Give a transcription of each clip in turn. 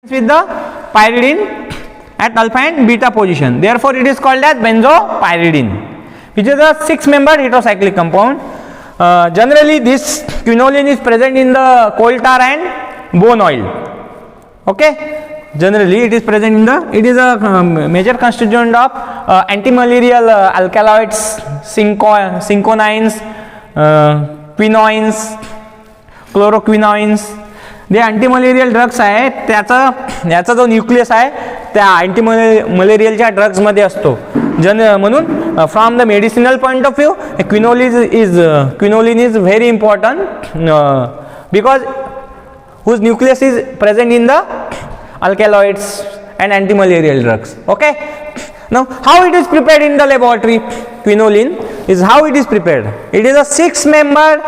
with the pyridine at alpha and beta position. Therefore, it is called as benzopyridine, which is a 6-membered heterocyclic compound. Generally, this quinoline is present in the coal tar and bone oil. Okay, generally it is present in the. It is a major constituent of antimalarial alkaloids, cinchonines, quinoines, chloroquinoines. जे अँटीमलेरियल drugs आहे याचा जो nucleus आहे त्या अँटीमलेरियलच्या ड्रग्समध्ये असतो. म्हणून from the medicinal point of view quinoline is very important because whose nucleus is present in the alkaloids and antimalarial drugs. Okay, now how it is prepared in the laboratory? Quinoline is how it is prepared. It is a 6-membered,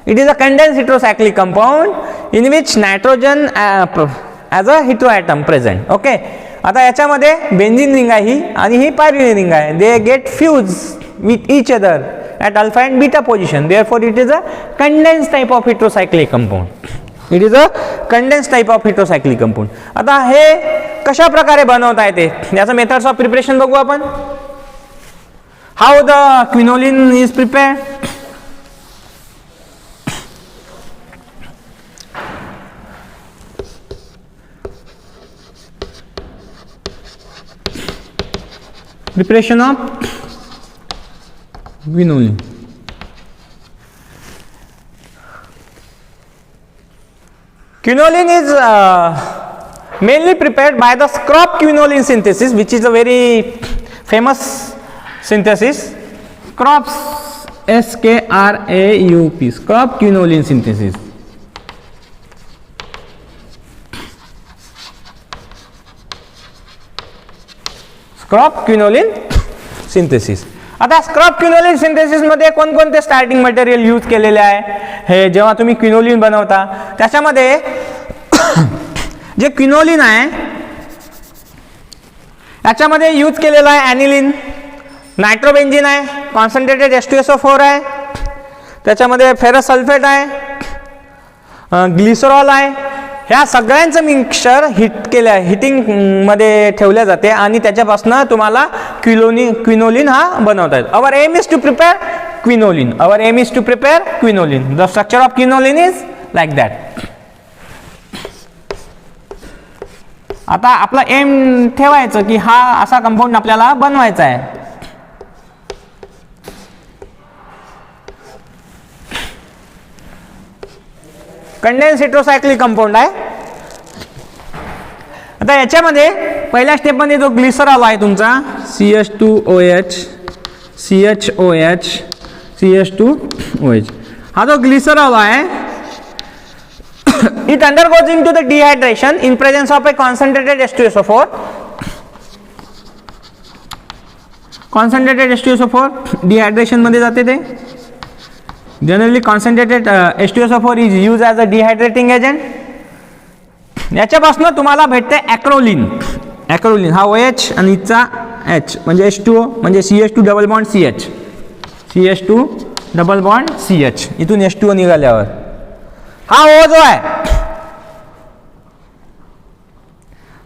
it is a condensed heterocyclic compound in which nitrogen as a heteroatom present. Okay, आता याच्यामध्ये benzene ring आहे ही आणि ही पायरिडिन ring आहे. They get fused with each other at alpha and beta position. Therefore, it is a condensed type of heterocyclic compound. It is a condensed type of heterocyclic compound. आता हे कशा प्रकारे बनवता येते याचा मेथड्स ऑफ प्रिपरेशन बघू आपण. How the quinoline is prepared? Preparation of quinoline. Quinoline is mainly prepared by the Scraup quinoline synthesis, which is a very famous synthesis. Scraup's SKRAUP, Scraup quinoline synthesis. Scraup quinoline synthesis. आता स्क्रॉप quinoline synthesis मध्ये कोणकोणते starting material use केलेले आहे हे जेव्हा तुम्ही quinoline बनवता त्याच्यामध्ये जे क्विनोलिन आहे याच्यामध्ये यूज केलेला आहे ॲनिलिन, नायट्रोबेन्झीन आहे, कॉन्सन्ट्रेटेड H2SO4 आहे, त्याच्यामध्ये फेरस सल्फेट आहे, ग्लिसरॉल आहे. ह्या सगळ्यांचं मिक्सचर हिटिंग मध्ये ठेवल्या जाते आणि त्याच्यापासून तुम्हाला क्विनोलिन हा बनवता येतो. Our aim is to prepare quinoline. Our aim is to prepare quinoline. The structure of quinoline is like that. आता आपला एम ठेवायचं की हा असा कंपाऊंड आपल्याला बनवायचा आहे. कंडेन्स हेटेरोसायक्लिक कंपाऊंड आहे. आता याच्यामध्ये पहिल्या स्टेप मध्ये जो ग्लिसरॉल आहे तुमचा CH2OH CHOH CH2OH हा जो ग्लिसरॉल आहे it undergoes into the dehydration in presence of a concentrated H2SO4. Concentrated H2SO4 dehydration मध्ये जाते ते. Generally concentrated H2SO4 is used as a dehydrating agent. याच्यापासून तुम्हाला भेटते ॲक्रोलिन. ॲक्रोलिन हा OH आणि इथचा H म्हणजे H2O म्हणजे CH2 double bond CH CH2 double bond CH इथून H2O निघाल्यावर हा O जो आहे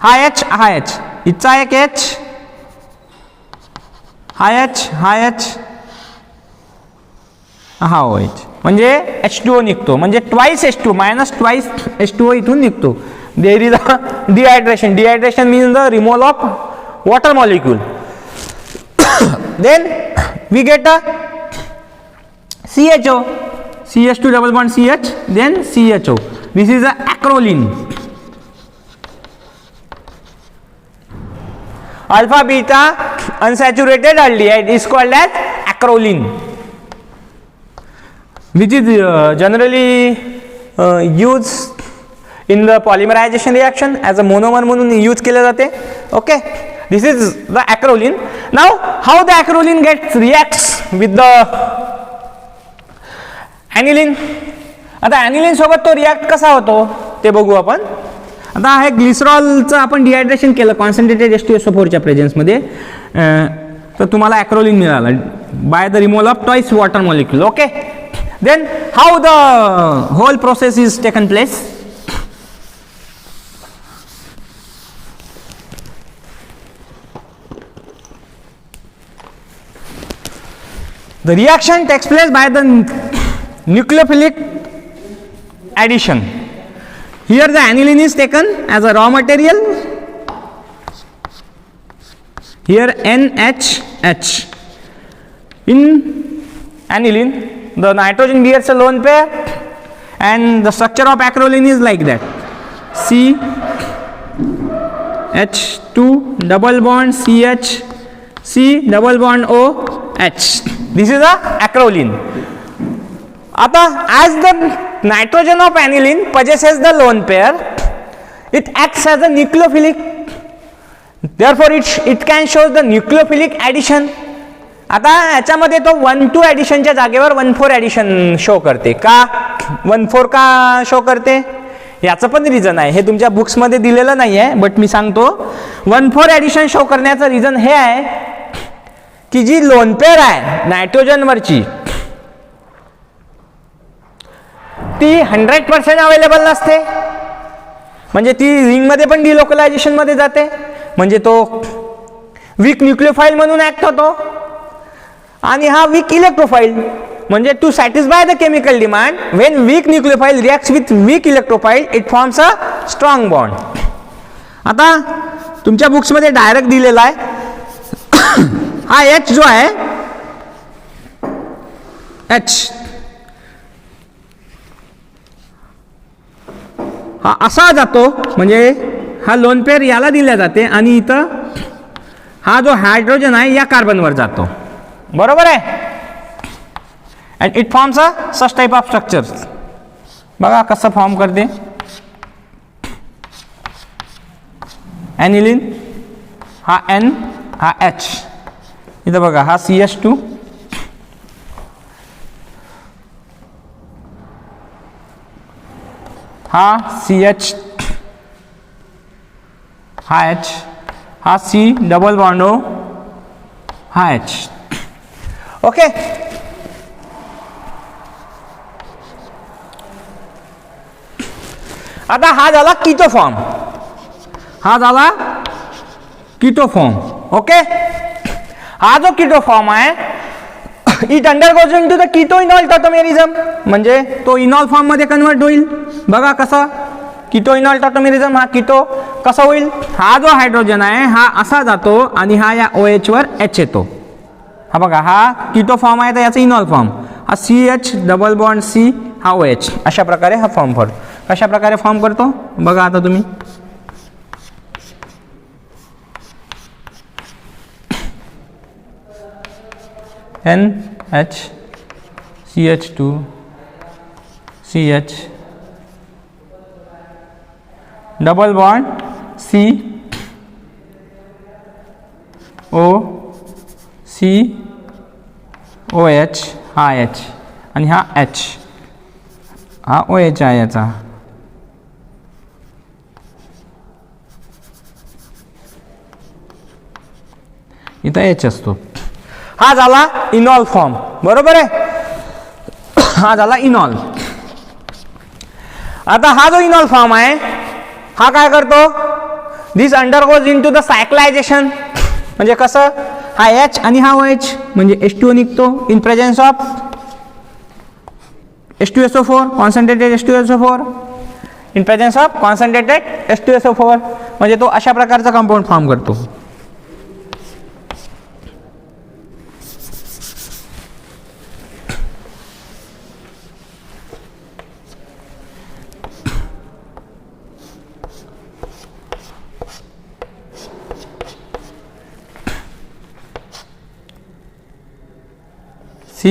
हा H इथचा एक H हा H हा OH म्हणजे H2O निघतो म्हणजे twice H2 minus twice H2O इथून निघतो. There is a dehydration. Dehydration means the removal of water molecule. Then we get a CHO, CH2 double bond CH, then CHO. This is a acrolein. Alpha beta unsaturated aldehyde is called as acrolein, which is generally used in the polymerization reaction as a monomer म्हणून use केले जाते. Okay, this is the acrolein. Now how the acrolein reacts with the aniline. आता aniline सोबत तो react कसा होतो ते बघू आपण. आता हे ग्लिसरॉलचं आपण डिहायड्रेशन केलं कॉन्सन्ट्रेटेड H2SO4 च्या प्रेझेन्स मध्ये तर तुम्हाला ॲक्रोलिन मिळालं by the removal of twice water molecule. Okay, then how the whole process is taken place. The reaction takes place by the nucleophilic addition. Here the aniline is taken as a raw material. Here NHH. In aniline, the nitrogen bears a lone pair, and the structure of acrolein is like that. CH2 double bond CH, C double bond OH. This is a acrolein. आता as the nitrogen of aniline possesses the lone pair, it acts as a nucleophilic. Therefore it can show the nucleophilic addition. आता याच्यामध्ये तो 1,2 ॲडिशनच्या जागेवर 1,4 addition show करते. का 1,4 का show करते? याचं पण रिझन आहे, हे तुमच्या बुक्समध्ये दिलेलं नाही आहे, बट मी सांगतो. 1,4 ॲडिशन शो करण्याचं रिझन हे आहे की जी लोन पेअर आहे नायट्रोजनवरची ती 100% अवेलेबल नसते, म्हणजे ती रिंगमध्ये पण डिलोकलायझेशनमध्ये जाते, म्हणजे तो वीक न्यूक्लियोफाईल म्हणून ॲक्ट होतो. आणि हा वीक इलेक्ट्रोफाईल, म्हणजे to satisfy the chemical demand when weak nucleophile reacts with weak electrophile it forms a strong bond. आता तुमच्या बुक्समध्ये डायरेक्ट दिलेला आहे हा H जो आहे H हा असा जातो, म्हणजे हा लोन पेअर याला दिला जाते आणि इथं हा जो हायड्रोजन आहे या कार्बनवर जातो, बरोबर आहे. And it forms a such type of structure. बघा कसं फॉर्म करते. ॲनिलिन हा N हा H, इथं बघा हा CH2 हा CH हा H हा C डबल बॉन्ड O हा H. ओके. आता हा झाला कीटो फॉर्म, हा झाला कीटो फॉर्म. ओके. हा जो कीटो फॉर्म आहे it undergoes into the keto enol tautomerism, म्हणजे तो इनॉल फॉर्म मध्ये कन्वर्ट होईल. बघा कसं कीटो इनॉल टॉटोमेरिझम, हा कीटो कसा होईल. हा जो हायड्रोजन आहे हा असा जातो आणि हा या OH वर H येतो. हा बघा हा कीटो फॉर्म आहे तर याचा इनॉल फॉर्म हा CH डबल बॉन्ड C हा OH, अशा प्रकारे हा फॉर्म करतो. कशा प्रकारे फॉर्म करतो बघा आता तुम्ही. NH CH2 CH double bond C O C OH हा H आणि हा H हा OH आहे याचा. इथं H असतो. हा झाला इनॉल फॉर्म, बरोबर आहे. हा झाला इनॉल. आता हा जो इनॉल फॉर्म आहे हा काय करतो, दिस अंडरगोज इनटू द सायक्लायझेशन, म्हणजे कसं हा H आणि हा OH म्हणजे H2O निघतो in presence of H2SO4 concentrated H2SO4 in presence of concentrated H2SO4, म्हणजे तो अशा प्रकारचा कंपाऊंड फॉर्म करतो. C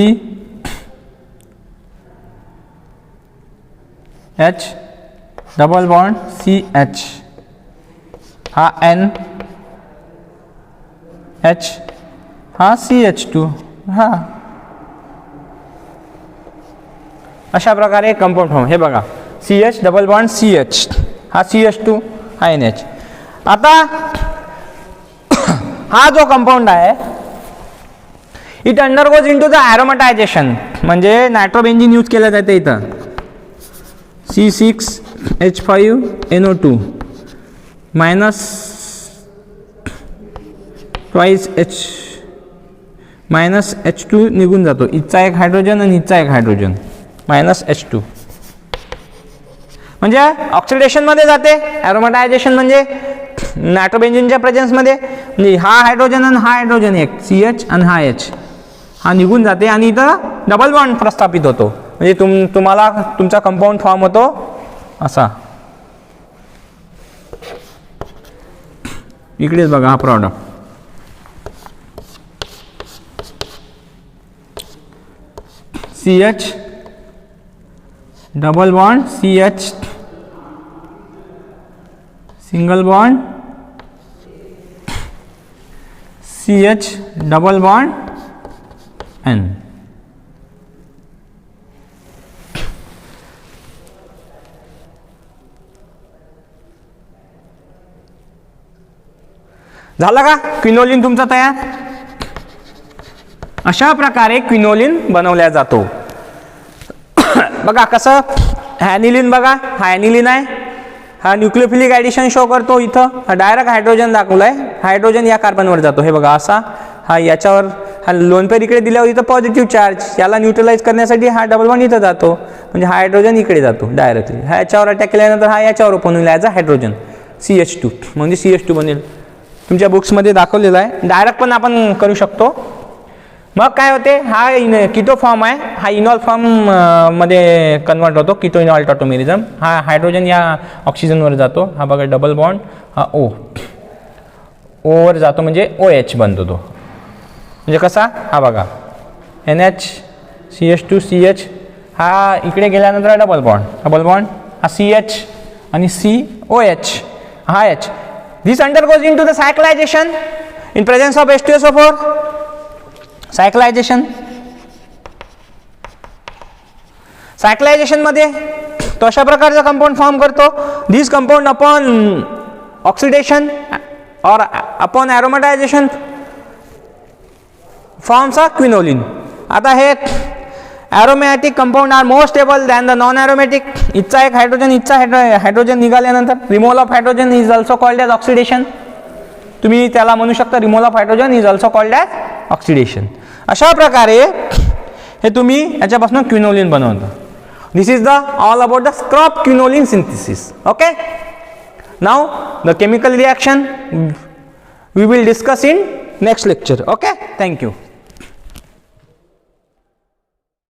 H double bond CH हा N H हा CH2 हा अशा प्रकारे कंपाऊंड फॉर्म. हे बघा CH डबल बॉन्ड CH हा CH2 हा NH. आता हा जो कंपाऊंड आहे इट अंडरगोज इनटू द ॲरोमॅटायझेशन, म्हणजे नायट्रोबेन्झीन यूज केलं जाते इथं. C6H5NO2 minus twice H -H2 निघून जातो, इथचा एक हायड्रोजन आणि इथचा एक हायड्रोजन, -H2 म्हणजे ऑक्सिडेशनमध्ये जाते. ॲरोमॅटायझेशन म्हणजे नायट्रोबेन्झिनच्या प्रेझेन्समध्ये, म्हणजे हा हायड्रोजन आणि हा हायड्रोजन एक CH आणि हा H हा निघून जाते आणि इथं डबल बॉन्ड प्रस्थापित होतो, म्हणजे तुम्हाला तुमचा कंपाऊंड फॉर्म होतो असा. इकडेच बघा हा product, CH double bond CH single bond CH double bond N. झाला का क्विनोलिन तुमचा तयार. अशा प्रकारे क्विनोलिन बनवल्या जातो. बघा कसं, ॲनिलिन बघा, हा ॲनिलिन आहे, हा न्यूक्लियोफिलिक ॲडिशन शो करतो. इथं हा डायरेक्ट हायड्रोजन दाखवलाय, हायड्रोजन या कार्बनवर जातो, हे बघा असा, हा याच्यावर, हा लोन पेअर इकडे दिल्यावर इथं पॉझिटिव्ह चार्ज, याला न्यूट्रलाइज करण्यासाठी हा डबल बॉन्ड इथं जातो, म्हणजे हा हायड्रोजन इकडे जातो डायरेक्टली. हा याच्यावर अटॅक केल्यानंतर हा याच्यावर ओपन होईल ॲज अ हायड्रोजन, CH2 म्हणजे CH2 बनेल. तुमच्या बुक्समध्ये दाखवलेलं आहे. डायरेक्ट पण आपण करू शकतो. मग काय होते, हा किटो फॉर्म आहे, हा इनॉल फॉर्म मध्ये कन्वर्ट होतो, किटो इनॉल टॉटोमेरिझम. हा हायड्रोजन या ऑक्सिजनवर जातो, हा बघा डबल बॉन्ड, हा ओवर जातो म्हणजे OH बनतो तो, म्हणजे कसा, हा बघा NH CH2 CH, हा इकडे गेल्यानंतर डबल बॉन्ड, हा CH आणि COH, हा H. This undergoes into the cyclization in presence of H2SO4. Cyclisation मध्ये तो अशा प्रकारचा कंपाऊंड फॉर्म करतो. दिस कंपाऊंड अपॉन ऑक्सिडेशन और upon aromatisation forms a quinoline. आता हे aromatic compound are more stable than the non aromatic. इथचा एक हायड्रोजन, इथचा हायड्रोजन निघाल्यानंतर removal of hydrogen is also called as oxidation. तुम्ही त्याला म्हणू शकता removal of hydrogen is also called as oxidation. अशा प्रकारे हे तुम्ही याच्यापासून क्विनोलिन बनवता. This is the all about the Skraup quinoline synthesis. Okay, now the chemical reaction we will discuss in next lecture. Okay, thank you.